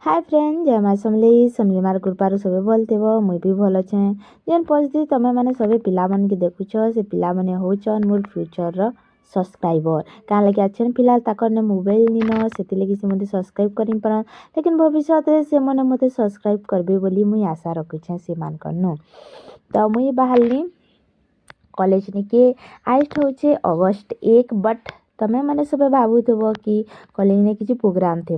Hi friend जय माँ समलेई समली मार कृपार सबे भल थे मुई भी भल अच्छे जेन परिस्थिति तमें मैंने सबे पिला मन के देखुछ से पिला माने होचन मोर फ्यूचर रो सब्सक्राइबर क्या लगे अच्छे फिलहाल ताकर ने मोबाइल नीन से लगी से मते सब्सक्राइब करी पर लेकिन भविष्य रे से मने मते सब्सक्राइब करबे बोली मुई आशा रखुछे से मान करनो तो मुई बाहरली कॉलेज निके आज होचे अगस्त 1 बट तमें मैंने सब भावुव कि कॉलेज में किसी प्रोग्राम थे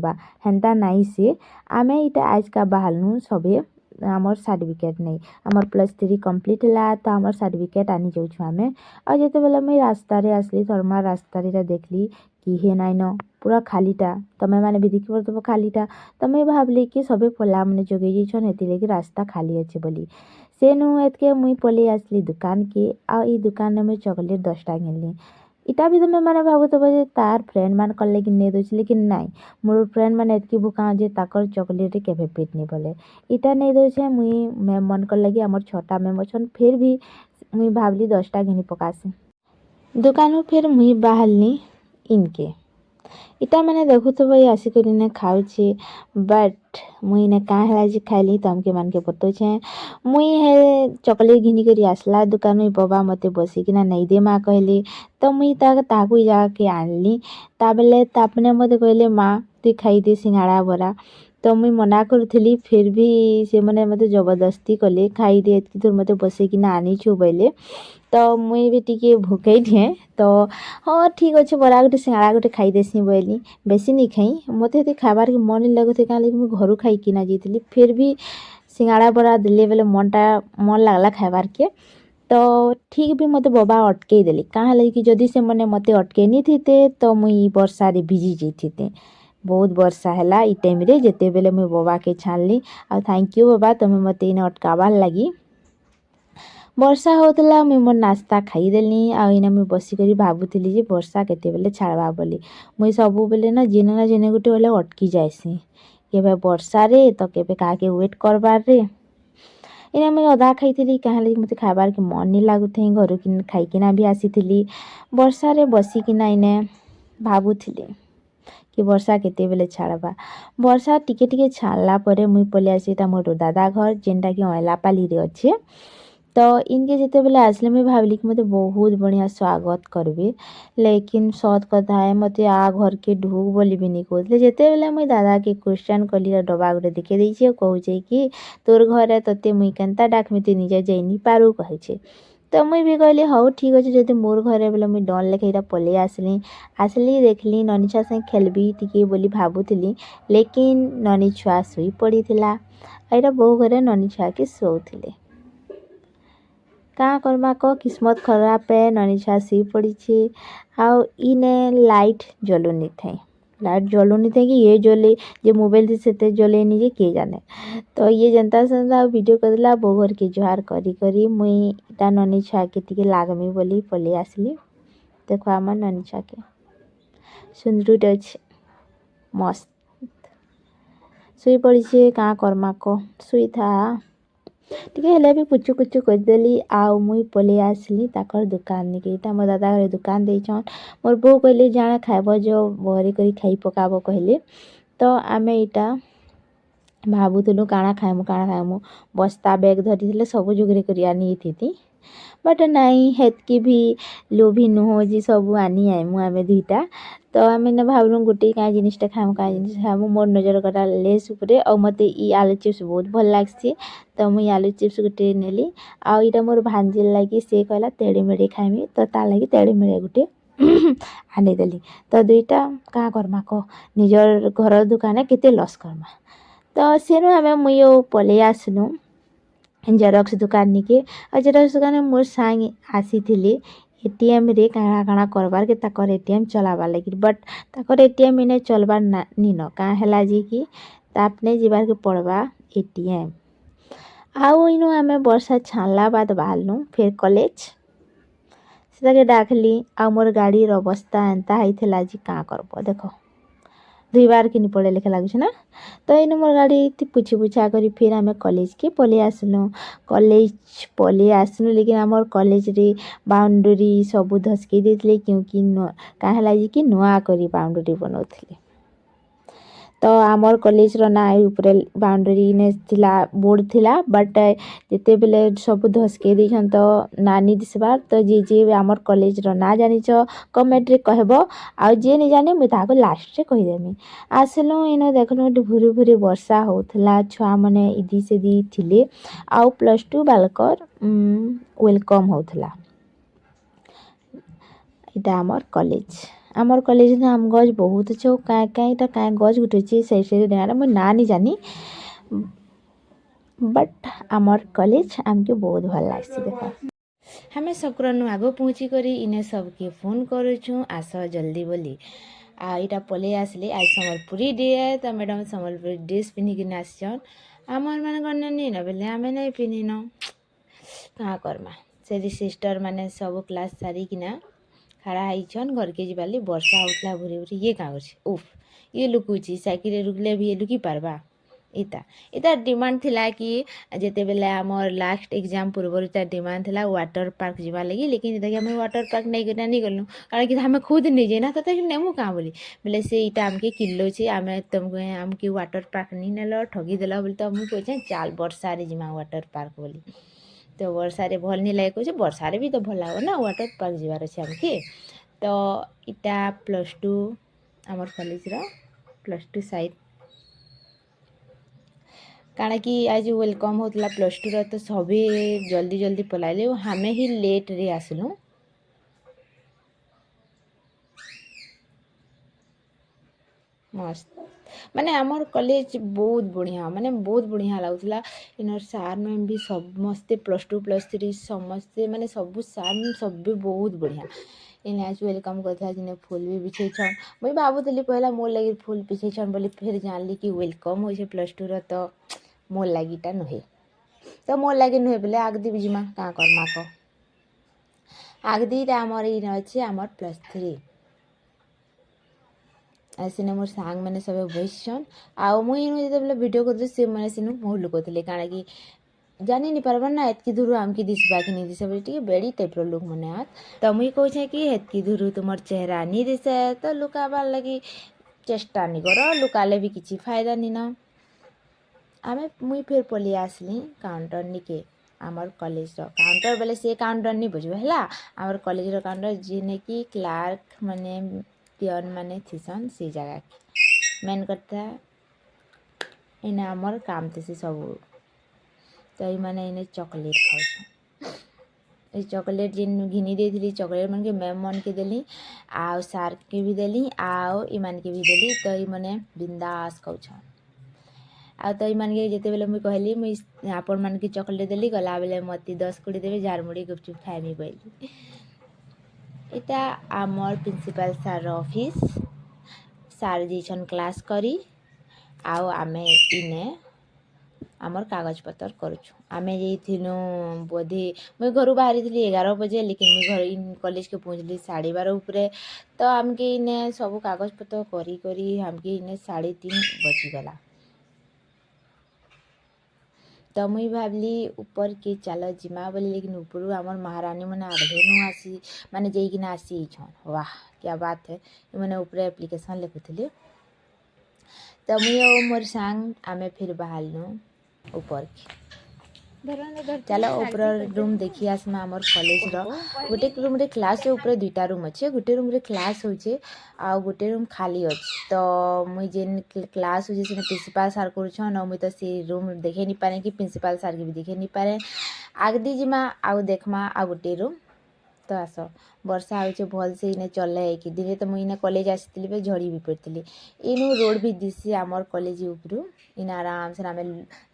हेन्ता नाई से आमे इटा आज का बाहरनु सबे आमर सर्टिफिकेट नहीं आमर +3 कंप्लीट है तो आमर सर्टिफिकेट आनी जाऊँ आमे और जिते बेले मुई रास्ता रे आसली थर्मा रास्ता रे देखली कि हे नाइन पूरा खालीटा तमें मैंने भी देखी पड़ो खालीटा तो मुई भावली कि सबे पला मैंने जोगे जाइछन हेती लगी रास्ता खाली अच्छे बोली से नु एतके मुई पले आसली दुकान के आ ई दुकान में चॉकलेट 10टा किनली इटा भी तुम मैंने भावुव जे तार फ्रेंड मान कले कि नहीं दौच लेकिन नाई मोर फ्रेंड मैंने एतकी भूखा जे ताकर चॉकलेट केवे पेट नहीं बोले इटा नहीं दौचे मुई मैम मन कर लगी आमर 6टा मैम अच्छन फिर भी मुई भावली 10टा घिनी पकासी दुकान फिर मुई बाहरली इनके इटा मैंने देखुथब आसिक खाऊे बट मुई ने क्या है आज खाइली तमके मान के बतौछे मुई हे चॉकलेट घिनी करी आसला दुकान में बाबा मते बसिकिना नहीं दे माँ कहले तो मुई ताकू जाके आनली ताबले तापने मते कहले माँ तु खाई दे सिंगाड़ा बरा तो मुई मना करूली फिर भी से मैंने मते जबरदस्ती कले खाई दे एतकी दूर मते बसिकिना आनीछु बोले तो मुई भी टिके भूखई थे तो हाँ ठीक अच्छे बरा गोटे सिंगाड़ा गोटे खाई देसी बोली बेसी नहीं खाई मत ये खाबार के मन नहीं लगुथे क्या लगे मुझे घर खाई किना जाइली फिर भी सिंगाड़ा बरा दिले बेले मन लगला खाबार के तो ठीक भी मते बाबा अटकई देली कहाँ लगे कि जदि से मैंने मते अटकई नहीं थे तो मुई वर्षा रे भिजी जाइते बहुत वर्षा है ई टाइम रे जेते बेले मुई बाबा के छानली आ थैंक यू बाबा तुम मते इन अटकाबार लगी वर्षा होता मुई मोर नास्ता खाईदेली आईना मुई बसिक भावुली जे वर्षा केतेबेले छाड़वा बोली मुई सबु बेले ना जेने गोटे बेले अटकी जाएसी केबे वर्षा रे तो केबे काके वेट करबार रे इना मुई अधा खाई क्या लगी मते खाबार के मन नहीं लगुथे घर कि खाईकिना भी आसी वर्षा रे बसिकिना इने भावुली कि वर्षा केतेबेले छाड़वा वर्षा टिके टिके छाड़ला परे मुई पले आसी मोर दादा घर जेनटा कि अयलापाली रे अच्छे तो इनके जिते बेले आसले मुझे भावली कि मते बहुत बढ़िया स्वागत करबे लेकिन सत कथा है मते आ घर के ढूक बोली भी नहीं कहते जिते बेले मुई दादा के क्वेश्चन कली डबा गोटे देखे देछे कहूचे कि तोर घर है तते मुई केनता डाकमी तु निजे जाई नहीं पारू कहे तो मुई भी कहली हौ ठीक अच्छे जब मोर घर बोले मुई डन लेखे इटा पले आसली देखली ननी छुआ से खेलबी टिके बोली भावुली लेकिन ननी छुआ शुई पड़ी थिला एटा बहु घरे ननी छुआ के शोले क्या करमा को किस्मत खराब है ननी छुआ शुई पड़ी आउ इने लाइट जलुनी थे लाइट जलुनी थे कि ये जले जे मोबाइल से जले नहीं जे किए जाने तो ये जनता संता वीडियो करला बोगर के जुहार करी करी मुई इटा ननी छुआ के टिके लागमी बोली पले आसली देखो आम ननी छुआ के सुंदर अच्छे मस्त शुई पड़ी क्या करमा को शुई था टिके हेले भी पुचु कुचु करदेली आउ मुई पले आसली ताकर दुकान निके इटा मो दादा घरे दुकान देछन मोर बो कहले जाना खाइब जो बहरी करी खाई पकाबो कहले तो आमे इटा भावुलु काଣା खाइमु बस्ता बैग धरी सब जुगरे करी आनी थी बट नाई हेतकी भी लोभी नुह जी सब आनी आइमु आमे दुईटा तो आमे ना भावलु गोटे क्या जिनिसटा खाइमु मोर नजर गला लेस उपरे और मते ई आलू चिप्स बहुत भल लागसी तो मुई आलू चिप्स गोटे नेली आ इटा मोर भांजिल लगी से कहला तेड़े मेड़े खाइमी तो ता लगी तेड़े मेड़े गोटे आनी देली तो दुईटा क्या करमा को निजर घर दुकान केते लॉस करमा तो सेनु आमे मुई पले आसनु जेरक्स दुकान निके और जेरक्स दुकान मोर सांग आसी एटीएम रे काଣା काଣା करबार के ताकर एटीएम चलाबार लगी बट ताकर एटीएम इने चलबार नीन क्या है जी कि तापने जीवार के पड़वा एटीएम आउ इनु आमे वर्षा छाड़ला बाद बाहरनु फिर कॉलेज से डाकली आ मोर गाड़ी अवस्था एंता होता जी क्या करब देख 2 बार किनी पड़े लेखे लगुच ना तो इन मोर गाड़ी पुछी पुछा करी फिर आम कॉलेज के पले आसलु कॉलेज पले आसलु लेकिन आमर कॉलेज रे बाउंड्री सबू धसकई देते क्योंकि क्या है कि नुआ करी बाउंड्री बनाते तो आमर कॉलेजर ना ऊपर बाउंड्री ने थिला बोर्ड थिला बट जिते बेले सब धसके देछन तो नानी दिसबार तो जे आमर कॉलेजर ना जानिछ कमेंट रे कहबो आ जे नहीं जाने मुई ताको लास्ट रे कहिदेमी। आसलु इनो देखलु भूरी भूरी वर्षा होथला छुआ मने इदी से दी थिले आउ +2 बालकर वेलकम होथला। इटा आमर कॉलेज ने आम गज बहुत छो काई गज गुटेछि से डेना मुई ना नहीं जानी बट आमर कॉलेज आमके बहुत भल लागसी। देखो हमें सकरनु आगो पहुँची करी इने सबके फोन करुछु आस जल्दी बोली आ इटा पले आसले आज संबलपुरी डे है तो मैडम संबलपुरी ड्रेस पिन्ही किना आसछन आमर मान गने नहीं न बेले आमे नहीं पिन्ही न कहाँ करमा से सिस्टर माने सब क्लास सारी किना खड़ा होइछन घर के जीवाली वर्षा होतला भूरी भूरी ये कहाँ करछे उफ ये लुकुची साइकिल रुकले भी ये लुकी पारबा इता डिमांड थिला कि जेते बेले आमर लास्ट एग्जाम पूर्व इता डिमांड थिला वाटर पार्क जीवा लगी लेकिन इता हमें वाटर पार्क नहीं गलु कारण कि हमें खुद नहीं जे ना तो नेमु कहाँ बोली बोले से इटा आमके किलो छे आमे तुमको आमके वाटर पार्क नहीं नेलो ठगी देला बोली तो मुई कहछे चाल वर्षा रे जिमा वाटर पार्क बोली तो वर्षा रे भल नहीं लगे कहछे वर्षा रे भी तो भल लागो ना वाटर पार्क जीवार अछि आमके तो इटा +2 आमर कॉलेज रो +2 साइड काଣା कि आज वेलकम होतला +2 रो तो सभी जल्दी जल्दी पलाइले हमें ही लेट रे आसलु मस्त माने आमर कॉलेज बहुत बढ़िया माने बहुत बढ़िया लागुला इनर सार मैम भी समस्ते +2 +3 समस्ते माने सब सार मैम सब भी बहुत बढ़िया इने आज वेलकम करथा जिने फूल भी बिछे छन मुई भाबुतली पहला मोर लगी फूल बिछे छन बोली फिर जानली कि वेलकम होइछे +2 रो तो मोर लागिटा नुहे तो मोर लगे नुहे बोले आगदी बिजिमा कहाँ करमा को आगदी आमर इन अच्छे आमर +3 सिने मोर सांग मैंने सब बसन आउ मुई जो वीडियो कर से मैंने सिनु बहुत लुकोले काଣା कि जानी नहीं पारबा ना एतकी दूर आमकी दिसबा कि नहीं दिसे बोले बेड़ी टाइप लुक मने हाथ तो मुई कहछे कि एतकी दूर तुमर चेहरा नहीं दिसे तो लुकाबार लगी चेष्टा नहीं करो लुकाले भी किसी फायदा नहीं ना आमे मुई फिर पलि आसली काउंटर निके आमर कॉलेज रो काउंटर बोले से काउंटर नहीं बुझबे हला आमर कॉलेज रो काउंटर जिने कि क्लार्क माने पियन माने थिसन से जगह मेन करता इने आमर काम थेसी सब तो ये माने इने चॉकलेट खाऊ ये चॉकलेट जिन घिनी देली चॉकलेट मन के मैम मन के देली आउ सार के भी देली आउ इमान के भी देली तो ये माने बिंदास खाऊ आ तो ये मान के जिते बेले मुई कहली मुई आपण मान के चॉकलेट देली गला बेले मती 10 देवे झारमुड़ी गुपचुप खाइमी कहली इटा आमर प्रिंसिपल सार ऑफिस सार जीछन क्लास करी आउ आमे इने आमर कागज पत्र करुछु आमे जेइथिनु बोधे मुई घरु बाहरी थी 11 बजे लेकिन मुई घर इन कॉलेज के पहुँचली 12:30 उपरे तो आमके इने सब कागज पत्र करी करी आमके इने 3:30 बजीगला तो मुई भाबली ऊपर के चल जिमा बोली लेकिन ऊपर आमर महारानी मैंने आगेनु आसी माने जेकिना आसी छन वाह क्या बात है मैंने ऊपर एप्लिकेशन लिखुली तो मुई मोर सांग आमे फिर बाहरनु ऊपर चलो ऊपर रूम देखी आसमा आमर कॉलेज रो गोटे रूम रे क्लास ऊपर दुईटा रूम अच्छे गोटे रूम रे क्लास होचे आ गोटे रूम खाली अच्छे तो मुई जेन क्लास होचे से प्रिंसिपल सार करछन मुई तो से रूम देखे नहीं पारे कि प्रिंसिपल सार के भी देखे नहीं पारे आगदी जिमा आउ देखमा आ गोटे रूम तो आस वर्षा होचे भल से इने चले कि दिन तो मुई इने कॉलेज आसीली बे झड़ी भी पड़ती इनु रोड भी दिसी आमर कॉलेज उपरू इन आराम से आम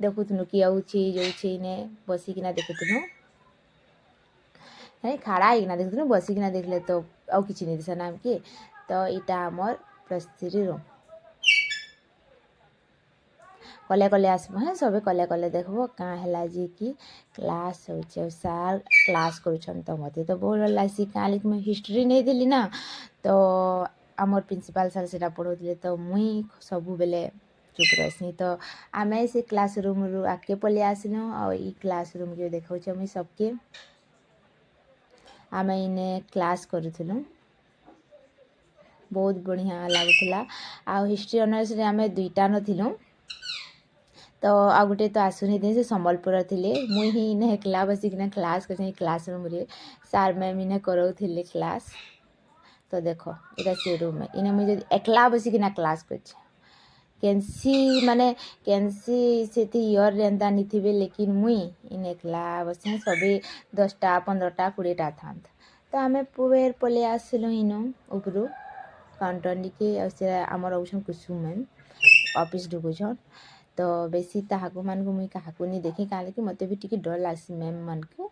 देखुनु कि आउछे जाऊे इने बसिकिना देखुनु है खाड़ा होना देखुनु बसिकिना देखले तो आउ किछि नहीं दिसे नाम के तो इटा आमर +3 रूम कले कले आसब हाँ सब कले कले देखब क्या है जे कि क्लास हो सार क्लास करुछन तो मत तो बहुत भल लगी क्या लिख मैं हिस्ट्री नहीं देली ना तो आमर प्रिंसिपल सार से पढ़ाते तो मुई सबू बेले चुप रही तो आम से क्लास रूम रु आगे पलि आसलु आ क्लास रूम के देखा मुई सबके आम इने क्लास करूँ बहुत बढ़िया लगुला। आ हिस्ट्री ऑनर्स रे आमे दुईटा न थिलु तो आ गुटे तो आसुनी दिन से संबलपुर थिले मुई ही इने एकला बसिकिना क्लास कर क्लासरूम रे सार मैम इने करौथिले क्लास। तो देखो इटा से रूम इने मुई एकला बसिकिना क्लास कर केन्सी माने केन्सी से इयर रेंदा निथिबे लेकिन मुई इन एकला बसे सभी 10टा 15टा 20टा था तो आमे पुवेर पले आसिलु इनो उपरु काउंटर निके से आमर औसन कुसुम मैम ऑफिस ढुकुछन तो बेसी ताहाकु मान को मुई काहाकु नहीं देखी काले कि मते भी टिके डर लासी मैम मन को।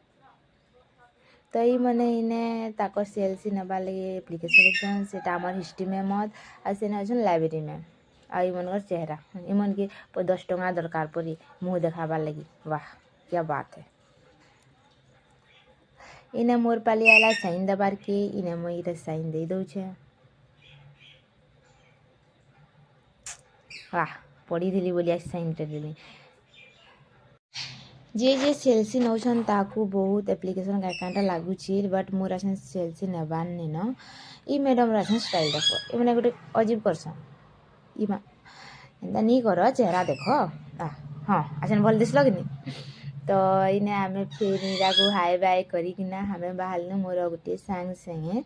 तो ये मैंने इन्हें ताकर सेल्सी नबा लगे एप्लिकेशन करछन सेटा आमर हिस्ट्री मैम आ सेने अछन लाइब्रेरी मैम आ ई मनकर चेहरा इमन के 10 टंका दरकार पड़ी मुँह देखाबार लगी। वाह क्या बात है। इने मोर पाली आला साइन दबार के इने मुई साइन दे दौछे। वाह पढ़ी थी बोली आज साइन देली। जे सेल्सी नौछन ताकू बहुत एप्लिकेशन काटा लगुच बट मोर आसन सेल्सी नेबार न ई मैडम आसन स्टाइल देख ये मैंने गोटे अजीब करसन इमा एंता नहीं कर चेहरा देख हाँ आसन भल दिसल कि नहीं। तो इने आमे फिर निराको हाय बाय करिकिना हमें बाहर मोर गोटे सांग संगे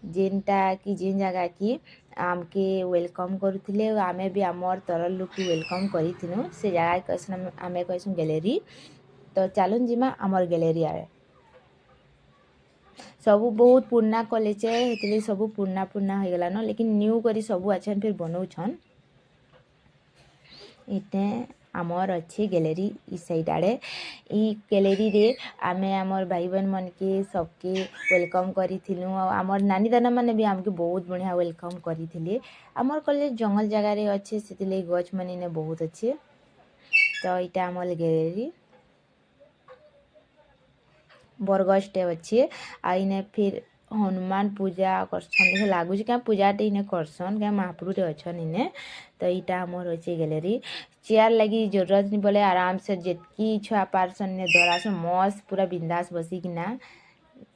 जेनटा कि जेन जगह की आमके वेलकम करुले आमे भी आमर तरल लोक वेलकम करूँ से जगह कहसन आमे कहसन गैलरी। तो चलन जिमा आमर गैलरी आए सबू बहुत पुराना कॉलेज है सबू पुराना पुराना हो गलान लेकिन न्यू करी सबू अच्छे फिर बनाऊछन। इतने आमर अच्छे गैलरी इस साइड आड़े ई गैलरी रे आमे आमर भाई बहन मन के सबके वेलकम करूँ आमर नानी दाना माने भी आमके बहुत बढ़िया वेलकम करते। आमर कॉलेज जंगल जगार अच्छे से गच मैंने बहुत अच्छे। तो यहाँ आमर गैलरी बरगछटे अच्छे आ इने फिर हनुमान पूजा करसन लगुच क्या पूजाटे इने करसन क्या महाप्रभुटे अच्छन इने। तो यहाँ आमर अच्छे गैलरी चेयर लगी जरूरत नहीं बोले आराम से जितकी छुआ पार्सन ने धरासन मस्त पूरा बिंदास बसिकिना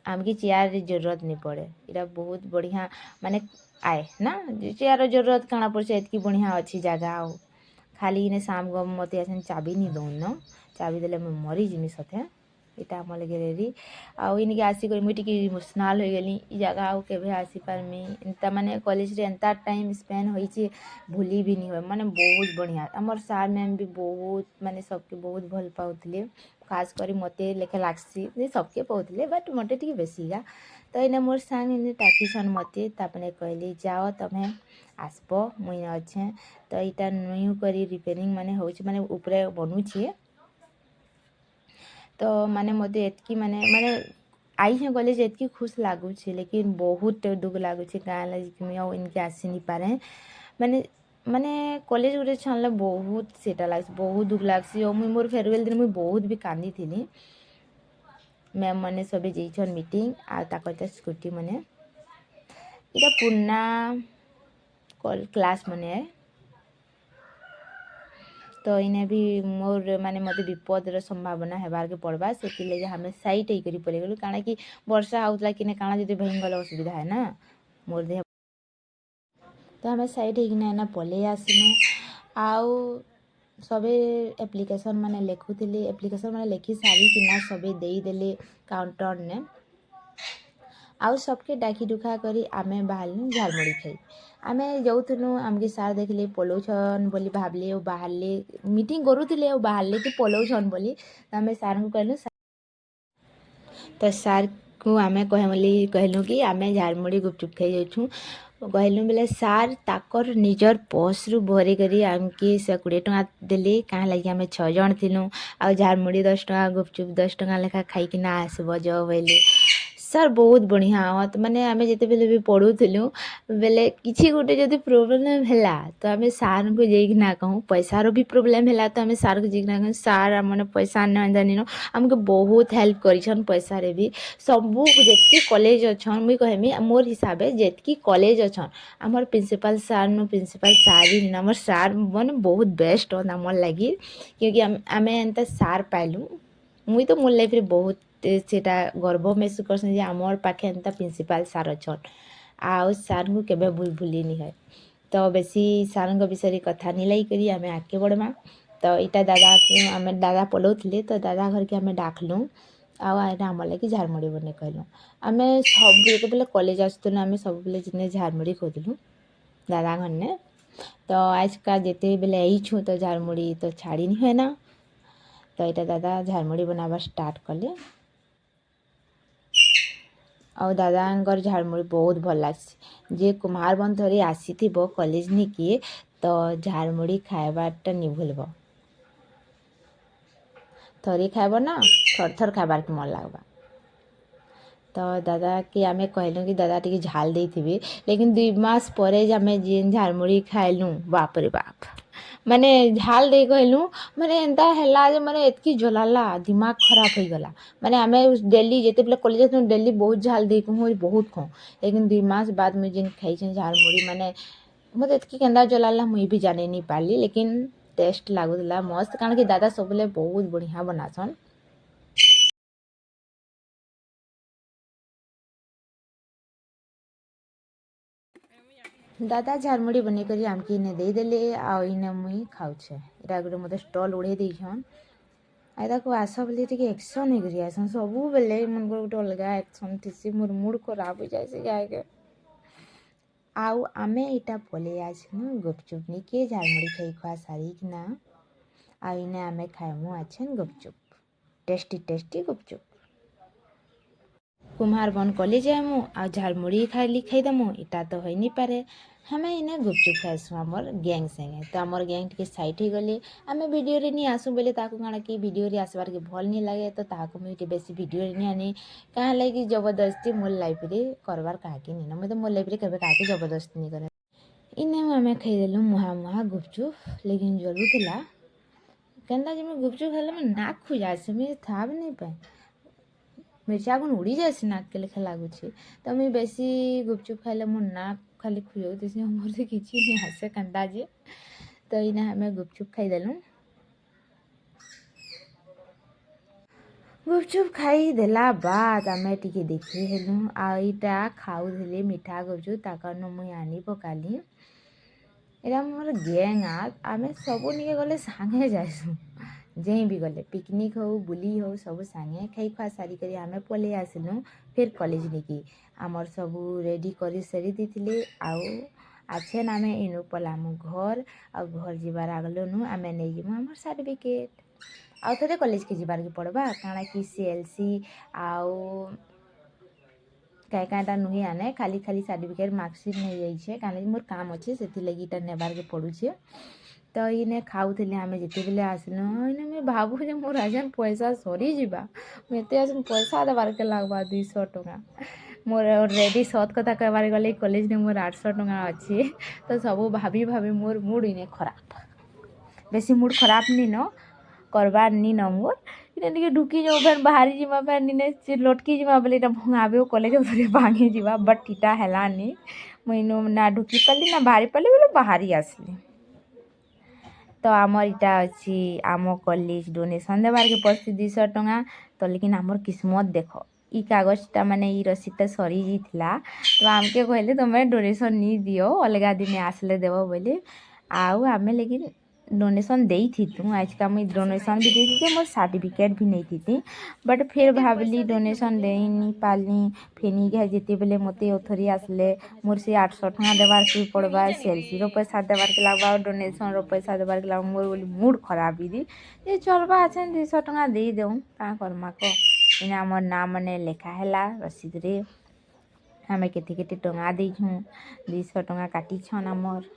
आमकी चेयर जरूरत नहीं पड़े। इटा बहुत बढ़िया माने आए ना चेयर जरूरत काना पड़े इतकी बढ़िया अच्छी जगह खाली इने शाम गम मत चाबी नहीं दौन चाबी देले मैं मरी जिमी सथे। इटा आमर गैलरी आउ इनके आसिक मुझे टी इमोशनाल हो गली जगह आउ के आसी पारमी एंता माने कॉलेज रे एंता टाइम स्पेंड होइछे भूली भी नहीं हो माने बहुत बढ़िया आमर सार मैम भी बहुत माने सबके बहुत भल पाउथिले खास करी मते लेखे लागसी सबके पाउथिले बट मते टी बेसीगा। तो इने मोर सांग इने टाकीसन मते तापने कहली जाओ तमें आसब मुई अच्छे। तो यहाँ न्यू करी रिपेयरिंग माने होछ माने ऊपरे बनुछे। तो माने मते एतकी माने माने आई हैं कॉलेज एतकी खुश लगुच लेकिन बहुत दुख लगुच गाँ लगे इनके आसी नहीं पारे माने माने कॉलेज गोटे छानले बहुत सेटा लगे बहुत दुख लगसी और मुई मोर फेयरवेल दिन मुई बहुत भी कांदी थी। मैम मैंने सब जाइछन मीटिंग आ ताकर स्कूटी मैंने इटा पुराना क्लास मैंने है। तो इन्हें भी मोर माने मत विपदर संभावना हेबार के पड़वा से लगे हमें सैट होकर पड़े गलु काଣା कि वर्षा होता कि काଣା जो भयंकर असुविधा है ना मोर देह। तो हमें सैट होना पलि आसनु आउ सबे एप्लिकेशन माने लिखुले एप्लिकेशन माने लिखि सारी किना सबे देदेले काउंटर ने आउ सबके डाकी डुखा करी आमे बाहरलु झालमुड़ी खाई आमे जाऊथनु आमके सार देखले पलौछन बोली भाबले बाहरले मीटिंग करूथिले बाहरले कि पलौछन बोली आमे सार को कहलु तो सार को आमे कहलु कि आमे झालमुड़ी गुपचुप खाई जाऊँ कहलु बोले सार ताकर निजर पर्स रु भरी करी आमके 120 टंका देले कहाँ लगे आमे 6 जन थिलु आ झालमुड़ी 10 टंका गुपचुप 10 टंका लेखा खाइकिना आसब जाओ बोले सर बहुत बढ़िया तो माने आमे जिते बेले भी पढ़ुथिलु बेले किछि गोटे जदि प्रोब्लेम हैला तो आमे सार को जेकी ना कहूँ पैसार भी प्रोब्लेम हैला तो आमे सार को जेकी ना कहूँ सार माने पैसा न जानी न हमके बहुत हेल्प करिछन पैसा रे भी सबू जेतकी कॉलेज अछन मुई कहमी मोर हिसाबे जेतकी कॉलेज अछन आमर प्रिंसिपल सार नु प्रिंसिपल सार ही हमर सार माने बहुत बेस्ट हो हमर लगी क्योंकि आमे एंता सार पाइलु मुई तो मोर लाइफ रे बहुत सेटा गर्व महसूस करसन जे आमर पाखे एंता प्रिंसिपल सार अछन आउ सार को केबे भूली नी है तो बेसी सार विषय कथा नहीं लाई करी आम आगे बढ़मा तो यहाँ दादा आम दादा पलाऊे तो दादा घर के आम डाकलु आम लगे झारमुड़ी बने कहलु आम सब जो कॉलेज आसुलु आम सब जिने झारमुड़ी खोदलु दादा घर तो आजका जिते बेले आईछू तो झारमुड़ी तो छाड़ी नहीं है ना तो यहाँ दादा झारमुड़ी बनावा स्टार्ट कले और दादा झारमुड़ी बहुत भल लगे जे कुम्हार बन थोड़ी आसी कॉलेज नहीं किए तो झारमुड़ी खाइबारटा नहीं भूलब थोड़ी खाइब ना थर थर खाइबार के मन लगवा तो दादा कि आम कहलु कि दादा टी झाल दे थी लेकिन 2 मास पर आम जेन झारमुड़ी खाइलु बाप रे बाप माने झाल दे कहलु माने एंता हैला जे माने एतकी जलाला दिमाग खराब हो गला माने आम डेली जिते बेले कॉलेज डेली बहुत झाल दे कहूँ बहुत खाऊँ लेकिन 2 मास बाद मुझे जेन खाई झारमुड़ी माने मत एतकी केंदा जलाला मुई भी जाने नहीं पारली लेकिन टेस्ट लागुला मस्त कारण कि दादा सब बहुत बढ़िया बनासन दादा झारमुड़ी बने करी आमके इने दे देले आ इने मुई खाऊछे इरा गोटे मते स्टॉल उड़े देछन आ ताको आस बोले टिके एक्शन करी आसन सबु बेले मन गोटे अलगा एक्शन थिसी मोर मूड खराब हो जाए से गाय के आउ आमे इटा पले आछनु गुपचुप निके झारमुड़ी खाई खुआ सारी किना आ इने आमे खाइमु आछन गुपचुप टेस्टी टेस्टी गुपचुप कुम्हार बन कॉलेज आमु आ झारमुड़ी खाईदेमु इटा तो हो नहीं पारे हमें इने गुपचुप खाइसु आमर गैंग संगे तो आमर गैंग टी साइड हो गले आम वीडियो रे नहीं आसु बोले ताको काଣା कि वीडियो रे आसबार के भल नहीं लगे तो ताको मुझे बेसी वीडियो रे नहीं आनी कहाँ लगी जबरदस्ती मोर लाइफ रे करबार काहे नहीं ना मुझे मोर लाइफ रे केबे काहे जबरदस्ती नहीं करे इने आम खाईदेलु मुहा मुहा गुपचुप लेकिन जरूर थिला केंदा जे मैं गुपचुप खाइले मैं नाक खुजा से मैं था भी नहीं पाए मिर्चा गुण उड़ी जाए नाक के लेखा लगुच तो मुझे बेसी गुपचुप खाइले मो नाक खाली खुजाऊे मोर से किसी नहीं आसे कंदा जे तो इना हमें गुपचुप खाईदेलु गुपचुप खाई देला बाद आम टी देखी हेलु आईटा खाऊले मीठा गुपचुप ताकन मुई आनी पकाली एरा मोर गैंग आम सब निके गले सांगे जासु जें भी गले पिकनिक हो बुली हो सब सांगे खाई खुआ सारी करी आम पले आसलु फिर कॉलेज निकी आमर सब रेडी कर सारी देथिले आउ आछेन आम इनु पलामु घर आ घर जीवार आगलनु आम नहीं जीमु आमर सर्टिफिकेट आउ थे कॉलेज के जीवार के पड़वा काଣା कि CLC आउ कईटा नुहे आने खाली खाली सर्टिफिकेट मार्कशीट नहीं जाइए कहीं मोर काम अच्छे से लगी नेबार के पड़ुछे तो इने खाऊले आम जिते बेले आसलु इने मुझे भावु जे मोर आज पैसा सरी जा मत आज पैसा देवार के लगवा 200 टଙ୍କା मोर ऑलरेडी सत कथा कहबार गले कॉलेज में मोर 800 टଙ୍କା अच्छे तो सब भाभी भाभी मोर मूड इने खराब बेसी मूड खराब नहीं न करबार नहीं न मोर इने ढुकी जाओ फिर बाहरी जीवा फिर निने लटकी जीवा बोले भंगाबे कॉलेज थोड़े भांगी जीवा बट इटा हेलानी मुई ना ढुकी पाली ना बाहरी पाली बोले बाहरी आसली तो आमर इटा अच्छी आम कॉलेज डोनेशन देवार के पड़ती 200 टଙ୍କା तो लेकिन आमर किस्मत देख ई कागजटा माने ई रसीदटा सरी जाइथिला तो आमके कहले तुम डोनेशन नहीं दियो अलगा दिने आसले देव बोले आउ आम लेकिन डोनेशन दे थी आज का मुझे डोनेशन भी दे थी मोर सर्टिफिकेट भी नहीं थी बट फिर भावली डोनेशन दे नहीं पाली फेनी घे जिते बेले मत ओथरी आसले मोर से 800 टଙ୍କା देवार के पड़वा CLC रो पैसा देवार के लगवा डोनेशन रो पैसा देवार के लगवा मोर बोली मूड खराब दीदी ये चलवा अच्छे 200 टଙ୍କା दे देऊ क्या करमा को इना आम ना मैंने लेखा है रसीद रे आम केते केते टଙ୍କା देछूँ 200 टଙ୍କା काटी छन आमर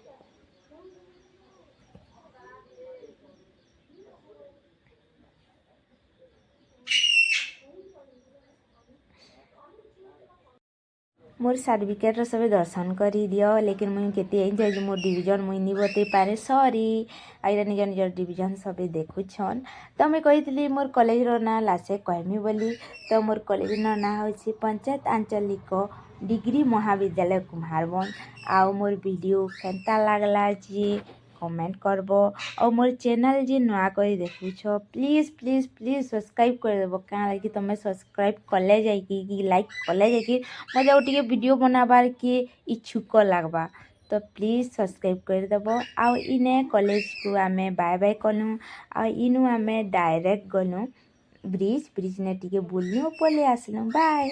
मोर सर्टिफिकेट सब दर्शन कर दियो लेकिन मुझे केते जाए मोर डिविजन मुझे नहीं बते पारे सॉरी आईरा निज निजर डिविजन सब देखुछन तो मुझे कही मोर कॉलेज रो ना लासे कहमी बोली तो मोर कॉलेज ना होची पंचायत आंचलिक डिग्री महाविद्यालय कुम्हारबन आउ मोर वीडियो केनता लागला जी कमेंट करब और मोर चैनल जी नुआ कर देखुछ प्लीज प्लीज प्लीज सब्सक्राइब करदेव क्या लगी तुम सब्सक्राइब कले जाकि लाइक कले जाकि मत गोटे वीडियो बनाबार के इच्छुक लगवा तो प्लीज सब्सक्राइब करदेव आउ इने कॉलेज को आम बाय बाय कलु आ इनु आम डायरेक्ट गलु ब्रिज ब्रिज ने टी बुलनु पलि आसलु बाय।